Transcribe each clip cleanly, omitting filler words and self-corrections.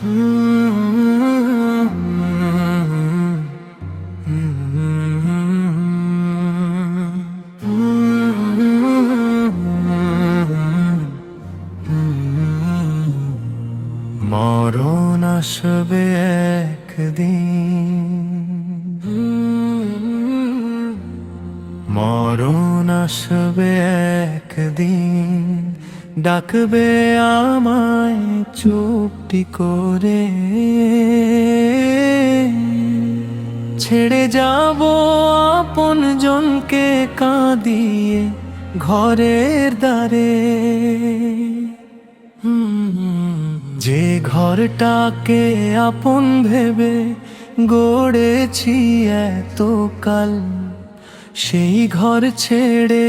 মরণ আসবে একদিন, মরণ আসবে একদিন, ডাকবে আমায় চুপটি করে। ছেড়ে যাব আপন জনকে কাঁদিয়ে ঘরের দ্বারে, যে ঘরটাকে আপন ভেবে গড়েছি এতকাল, সেই ঘর ছেড়ে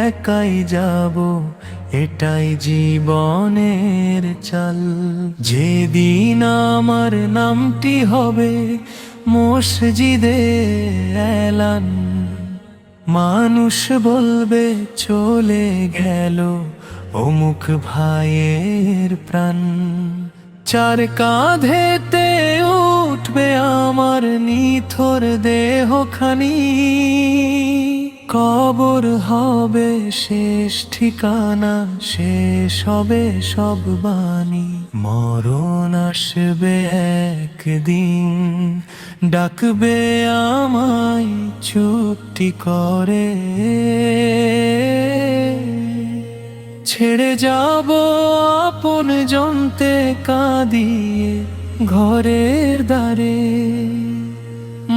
একাই যাব, এটাই জীবনের চাল। যেদিন আমার নামটি হবে মসজিদে এলান, মানুষ বলবে চলে গেল অমুক ভাইয়ের প্রাণ। চার কাঁধেতে উঠবে আমার নিথর দেহখানি, কবর হবে শেষ ঠিকানা, শেষ হবে সব বাণী। মরণ আসবে একদিন, ডাকবে আমায় চুপটি করে। ছেড়ে যাব আপন জনতে কাঁদিয়ে ঘরের দ্বারে,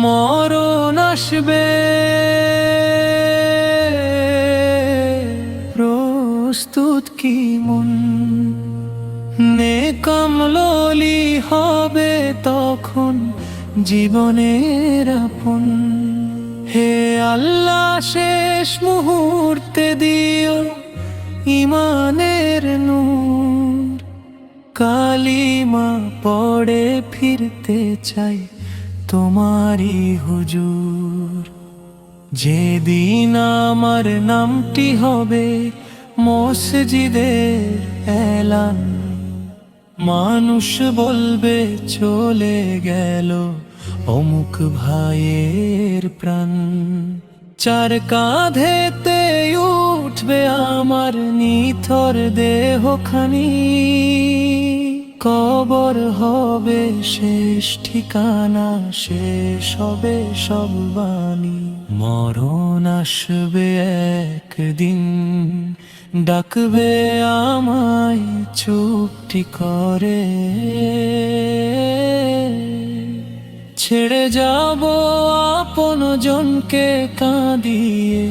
মরণ আসবে প্রস্তুত কি মন। নেকামলি হবে তখন জীবনের আপন। হে আল্লাহ, শেষ মুহূর্তে দিও ইমানের নূর, কালিমা পড়ে ফিরতে চাই তোমারই হুজুর। যেদিন আমার নামটি হবে মসজিদের এলান, মানুষ বলবে চলে গেল অমুক ভাইয়ের প্রাণ। চার কাঁধেতে উঠবে আমার নিথর দেহখানি, কবর হবে শেষ ঠিকানা, শেষ হবে সব বাণী। মরণ আসবে একদিন, ডাকবে আমায় চুপটি করে। ছেড়ে যাব আপন জনকে কাঁদিয়ে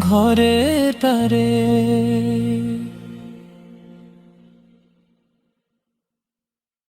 ঘরে তারে।